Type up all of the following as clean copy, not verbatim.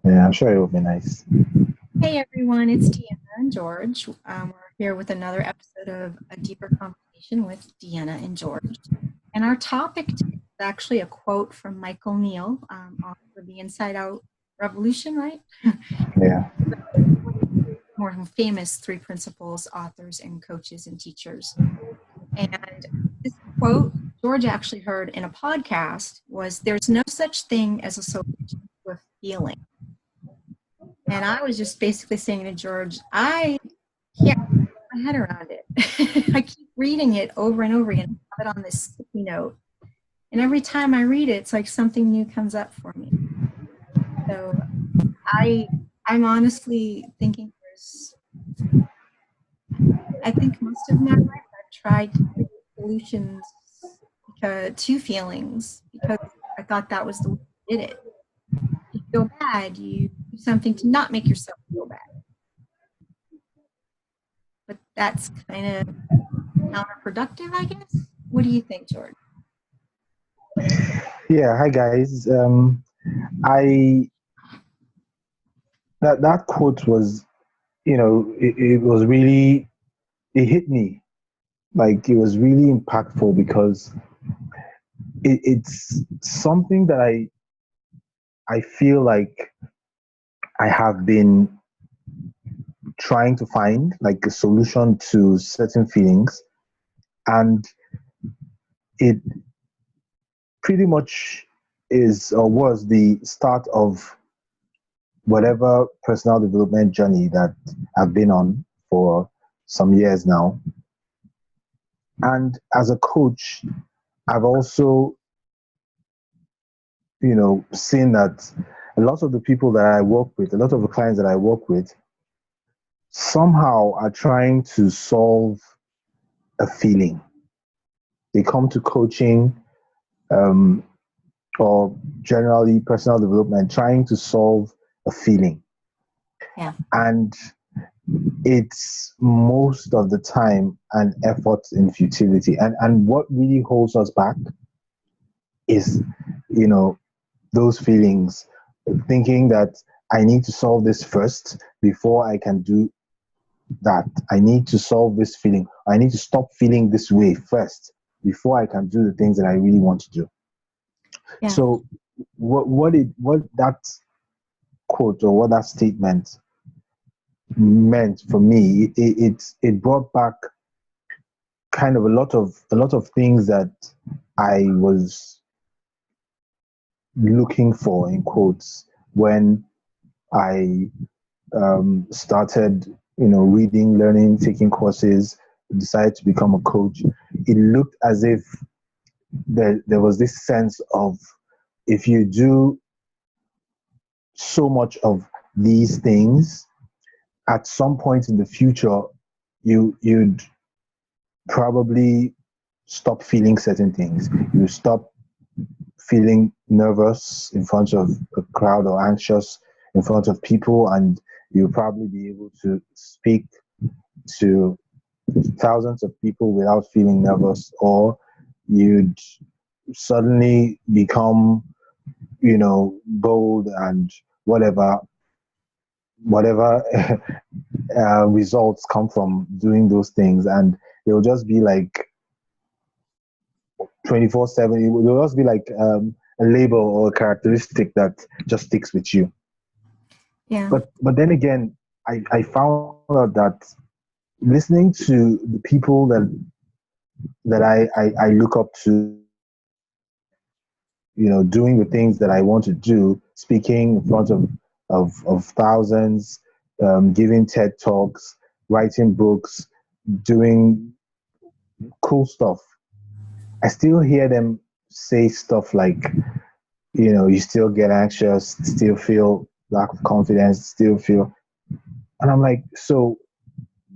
Yeah, I'm sure it will be nice. Hey everyone, it's Deanna and George. We're here with another episode of A Deeper Conversation with Deanna and George. And our topic today is actually a quote from Michael Neill, author of The Inside Out Revolution, right? Yeah. More famous three principles, authors and coaches and teachers. And this quote George actually heard in a podcast was, "There's no such thing as a solution to a feeling." And I was just basically saying to George, I can't wrap my head around it. I keep reading it over and over again. I have it on this sticky note. And every time I read it, it's like something new comes up for me. So I I'm honestly thinking I think most of my life I've tried to create solutions to feelings because I thought that was the way you did it. If you feel bad, you do something to not make yourself feel bad. But that's kind of counterproductive, I guess. What do you think, George? Yeah. Hi guys. I that quote was, it was really, it hit me. Like, it was really impactful because it's something that I feel like I have been trying to find like a solution to certain feelings, and it pretty much is or was the start of whatever personal development journey that I've been on for some years now. And as a coach, I've also, seen that a lot of the people that I work with, a lot of the clients that I work with, somehow are trying to solve a feeling. They come to coaching, um, or generally personal development, trying to solve a feeling. Yeah. And it's most of the time an effort in futility. And what really holds us back is, you know, those feelings, thinking that I need to solve this first before I can do that. I need to solve this feeling. I need to stop feeling this way first before I can do the things that I really want to do. Yeah. So what that quote or what that statement meant for me, it brought back kind of a lot of things that I was looking for in quotes when I started, reading, learning, taking courses, decided to become a coach. It looked as if there was this sense of, if you do so much of these things, at some point in the future, you'd probably stop feeling certain things. You stop feeling nervous in front of a crowd or anxious in front of people, and you'll probably be able to speak to thousands of people without feeling nervous, or you'd suddenly become, bold and whatever results come from doing those things, and they'll just be like 24/7. It will just be like a label or a characteristic that just sticks with you. Yeah. But then again, I found out that listening to the people that I look up to, doing the things that I want to do, speaking in front of thousands, giving TED talks, writing books, doing cool stuff. I still hear them say stuff like, you still get anxious, still feel lack of confidence, still feel, and I'm like, so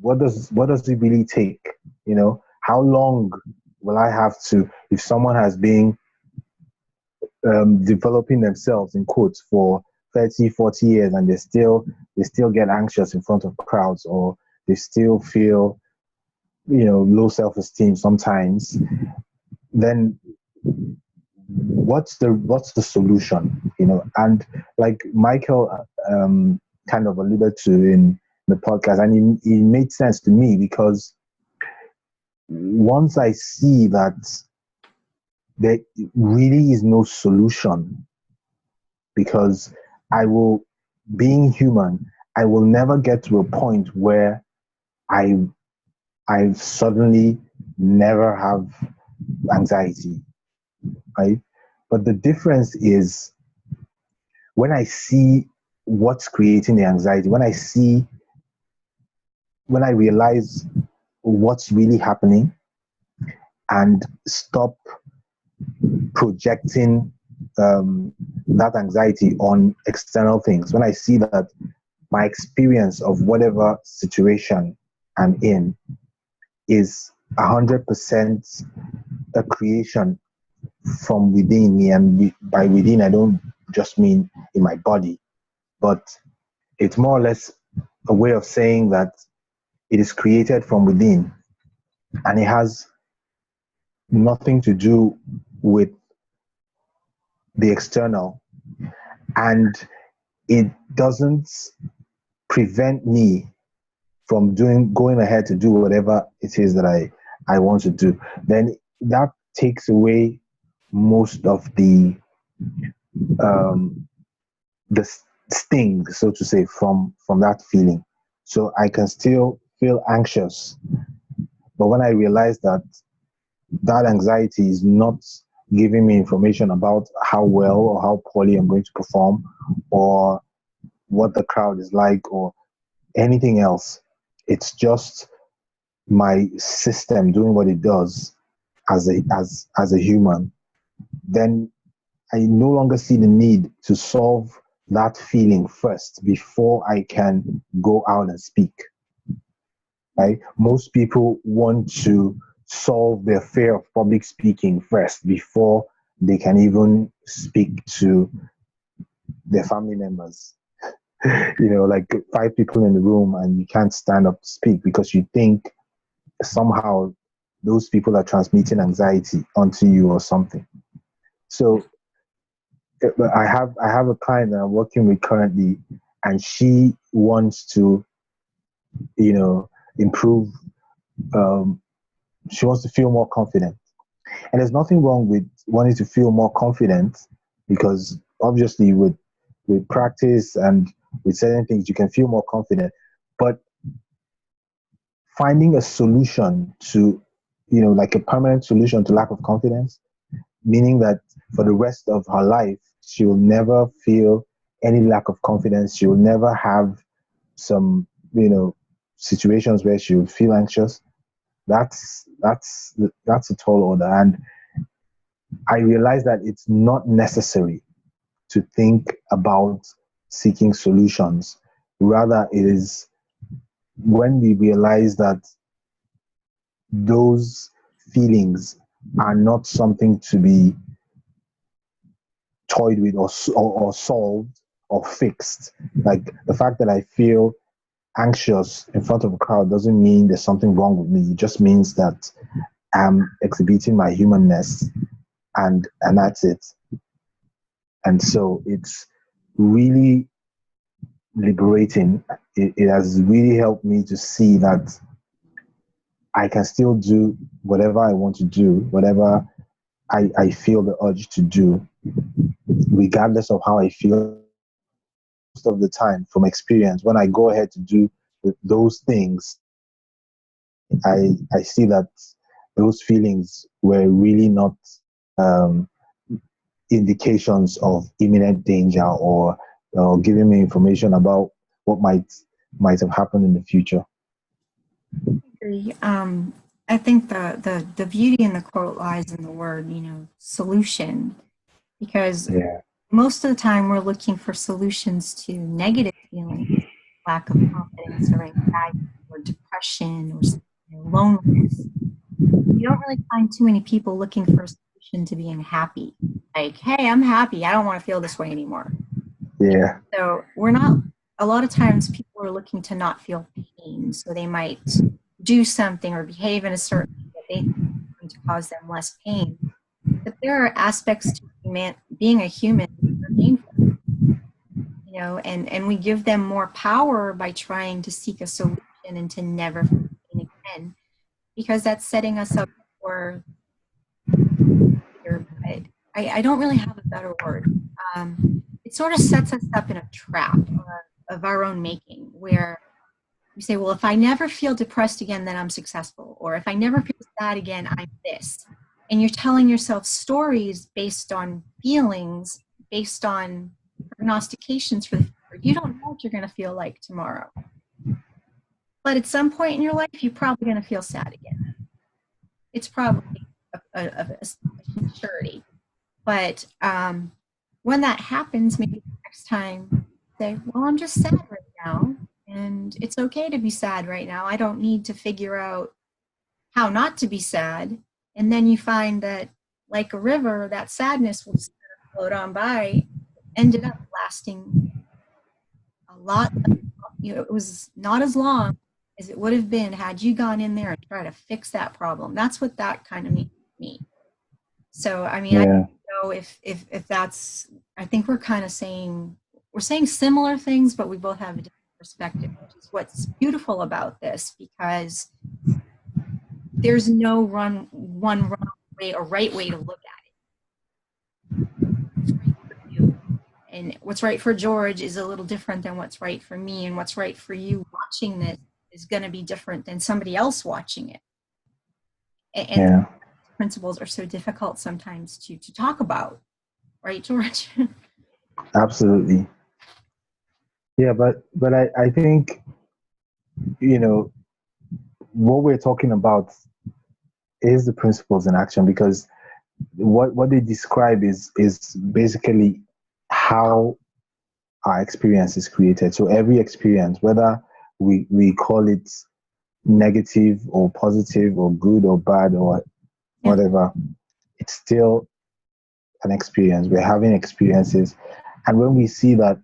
what does it really take? How long will I have to, if someone has been developing themselves in quotes for 30, 40 years, and they still get anxious in front of crowds, or they still feel, low self-esteem sometimes, then what's the solution? And like Michael kind of alluded to in the podcast, and it made sense to me because once I see that there really is no solution, because I will, being human, I will never get to a point where I I suddenly never have anxiety, right? But the difference is when I see what's creating the anxiety, when I realize what's really happening and stop projecting that anxiety on external things, when I see that my experience of whatever situation I'm in is 100% a creation from within me, and by within I don't just mean in my body, but it's more or less a way of saying that it is created from within, and it has nothing to do with the external, and it doesn't prevent me from going ahead to do whatever it is that I want to do. Then that takes away most of um, the sting, so to say, from that feeling. So I can still feel anxious, but when I realize that that anxiety is not giving me information about how well or how poorly I'm going to perform, or what the crowd is like, or anything else, it's just my system doing what it does as a human. Then I no longer see the need to solve that feeling first before I can go out and speak. Right? Most people want to solve their fear of public speaking first before they can even speak to their family members. Like five people in the room and you can't stand up to speak because you think somehow those people are transmitting anxiety onto you or something. So I have a client that I'm working with currently, and she wants to, improve. Um, she wants to feel more confident, and there's nothing wrong with wanting to feel more confident, because obviously with practice and with certain things you can feel more confident. But finding a solution to, like a permanent solution to lack of confidence, meaning that for the rest of her life, she will never feel any lack of confidence. She will never have some, situations where she will feel anxious. That's a tall order. And I realize that it's not necessary to think about seeking solutions. Rather, it is when we realize that those feelings are not something to be toyed with or solved or fixed. Like the fact that I feel anxious in front of a crowd doesn't mean there's something wrong with me. It just means that I'm exhibiting my humanness, and that's it. And so it's really liberating. It has really helped me to see that I can still do whatever I want to do, whatever I feel the urge to do, regardless of how I feel. Most of the time, from experience, when I go ahead to do those things, I see that those feelings were really not um, indications of imminent danger, or giving me information about what might have happened in the future. I think the beauty in the quote lies in the word, solution, because Yeah. most of the time we're looking for solutions to negative feelings, lack of confidence or anxiety or depression or loneliness. You don't really find too many people looking for a solution to being happy. Like, hey, I'm happy. I don't want to feel this way anymore. Yeah. So a lot of times people are looking to not feel pain. So they might do something or behave in a certain way that they think is going to cause them less pain. But there are aspects to being a human that are painful. and we give them more power by trying to seek a solution and to never feel pain again, because that's setting us up for failure. But I don't really have a better word. It sort of sets us up in a trap of our own making, where we say, well, if I never feel depressed again, then I'm successful. Or if I never feel sad again, I'm this. And you're telling yourself stories based on feelings, based on prognostications for the future. You don't know what you're going to feel like tomorrow. But at some point in your life, you're probably going to feel sad again. It's probably a surety. But when that happens, maybe the next time, say, well, I'm just sad right now. And it's okay to be sad right now. I don't need to figure out how not to be sad. And then you find that, like a river, that sadness will just float on by. Ended up lasting a lot. It was not as long as it would have been had you gone in there and tried to fix that problem. That's what that kind of means to me. So, I mean, I don't know if that's, I think we're kind of saying, we're saying similar things, but we both have a different perspective, which is what's beautiful about this, because there's no one wrong way or right way to look at it. What's right for you. And what's right for George is a little different than what's right for me, and what's right for you watching this is going to be different than somebody else watching it. And principles are so difficult sometimes to talk about, right, George? Absolutely. Yeah, but I think, what we're talking about is the principles in action, because what they describe is basically how our experience is created. So every experience, whether we call it negative or positive or good or bad or whatever, it's still an experience. We're having experiences. And when we see that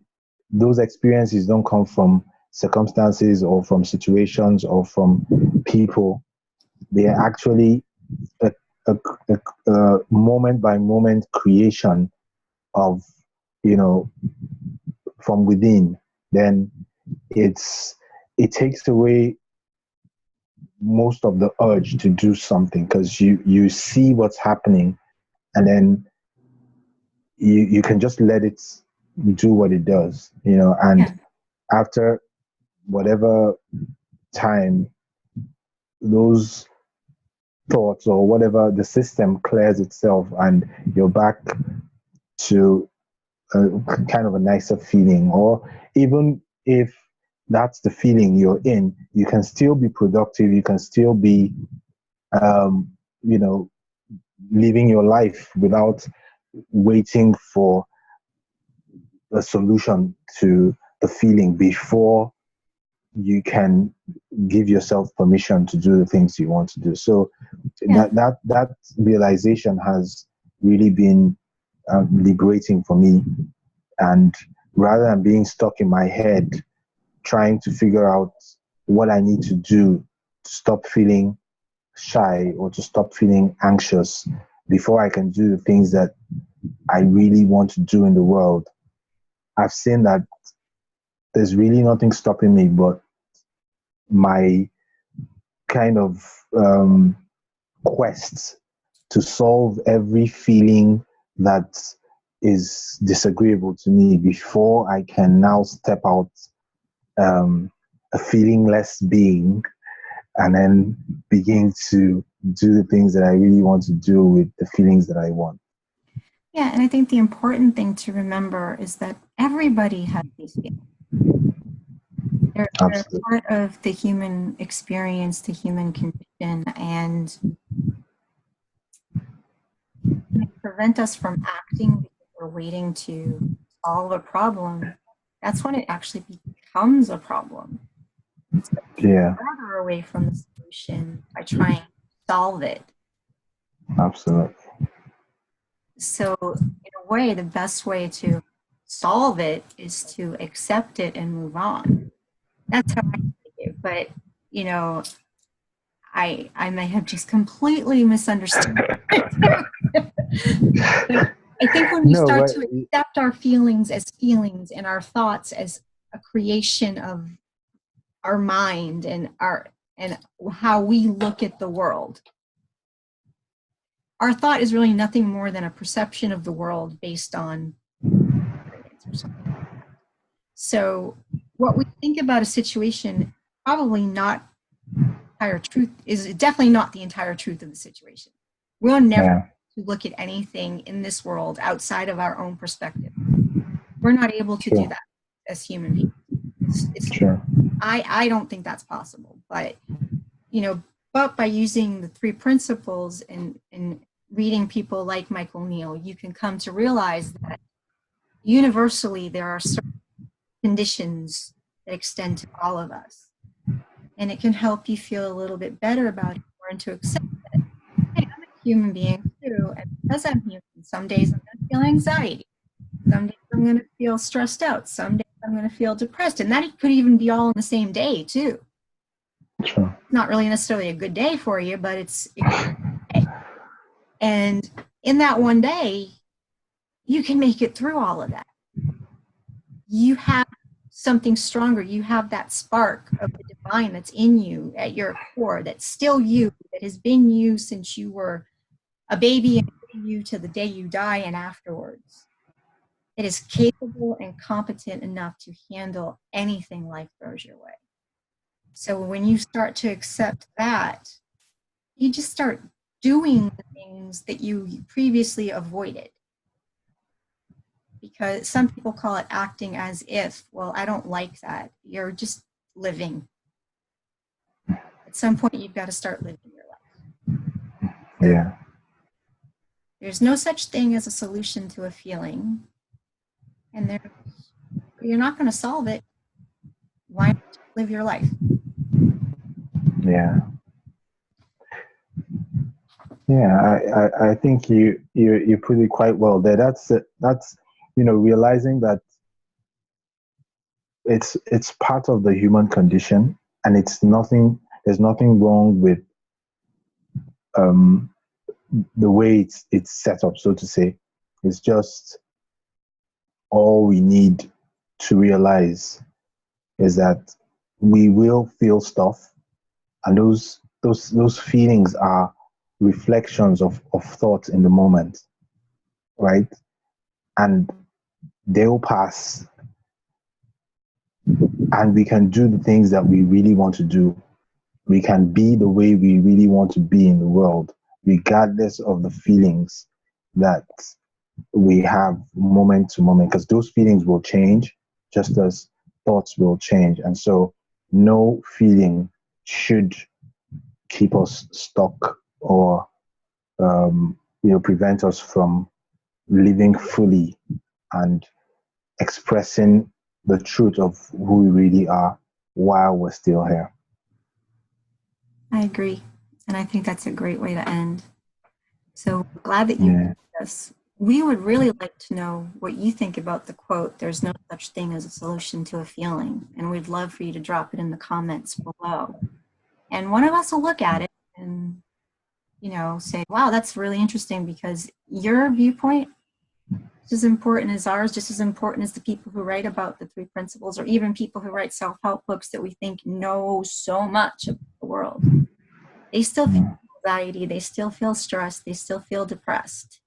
those experiences don't come from circumstances or from situations or from people, they are actually a moment by moment creation of, from within, then it takes away most of the urge to do something, because you see what's happening, and then you can just let it do what it does, and after whatever time, those thoughts or whatever, the system clears itself, and you're back to a kind of a nicer feeling. Or even if that's the feeling you're in, you can still be productive, you can still be living your life without waiting for a solution to the feeling before you can give yourself permission to do the things you want to do. So that realization has really been liberating for me. And rather than being stuck in my head trying to figure out what I need to do to stop feeling shy or to stop feeling anxious before I can do the things that I really want to do in the world, I've seen that there's really nothing stopping me but my kind of quest to solve every feeling that is disagreeable to me before I can now step out a feelingless being and then begin to do the things that I really want to do with the feelings that I want. Yeah, and I think the important thing to remember is that everybody has these feelings. They're part of the human experience, the human condition, and they prevent us from acting because we're waiting to solve a problem. That's when it actually becomes a problem. So further away from the solution by trying to solve it. Absolutely. So in a way, the best way to solve it is to accept it and move on. That's how I take it. But, I may have just completely misunderstood. I think when we No, start but to accept our feelings as feelings and our thoughts as a creation of our mind and how we look at the world, our thought is really nothing more than a perception of the world based on experience or something like that. So what we think about a situation probably not entire truth is definitely not the entire truth of the situation. We'll never look at anything in this world outside of our own perspective. We're not able to do that as human beings. I don't think that's possible, but but by using the three principles and reading people like Michael Neill, you can come to realize that universally there are certain conditions that extend to all of us. And it can help you feel a little bit better about it more and to accept that, hey, I'm a human being too. And because I'm human, some days I'm going to feel anxiety. Some days I'm going to feel stressed out. Some days I'm going to feel depressed. And that could even be all in the same day too. Sure. It's not really necessarily a good day for you, but it's and in that one day, you can make it through all of that. You have something stronger. You have that spark of the divine that's in you at your core, that's still you, that has been you since you were a baby and you to the day you die and afterwards. It is capable and competent enough to handle anything life throws your way. So when you start to accept that, you just start doing the things that you previously avoided. Because some people call it acting as if. Well, I don't like that. You're just living. At some point, you've got to start living your life. Yeah. There's no such thing as a solution to a feeling. And you're not going to solve it. Why not just live your life? Yeah. Yeah, I think you put it quite well there. That's realizing that it's part of the human condition, and there's nothing wrong with the way it's set up, so to say. It's just all we need to realize is that we will feel stuff, and those feelings are reflections of thoughts in the moment, right? And they'll pass, and we can do the things that we really want to do. We can be the way we really want to be in the world, regardless of the feelings that we have moment to moment, because those feelings will change just as thoughts will change. And so no feeling should keep us stuck or prevent us from living fully and expressing the truth of who we really are while we're still here. I agree. And I think that's a great way to end. So glad that you did this. We would really like to know what you think about the quote, "There's no such thing as a solution to a feeling." And we'd love for you to drop it in the comments below. And one of us will look at it and, say, wow, that's really interesting, because your viewpoint is as important as ours, just as important as the people who write about the three principles, or even people who write self-help books that we think know so much about the world. They still feel anxiety, they still feel stressed, they still feel depressed.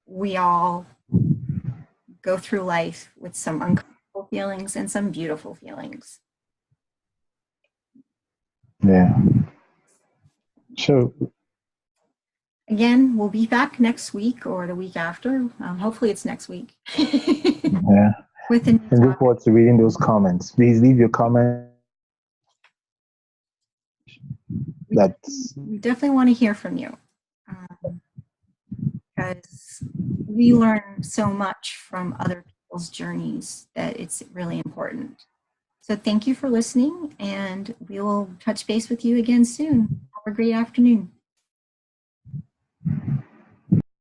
We all go through life with some uncomfortable feelings and some beautiful feelings. Yeah. So again, we'll be back next week or the week after. Hopefully it's next week. Yeah. With a new and look forward to reading those comments. Please leave your comments. We definitely want to hear from you, because we learn so much from other people's journeys that it's really important. So thank you for listening, and we will touch base with you again soon. Have a great afternoon.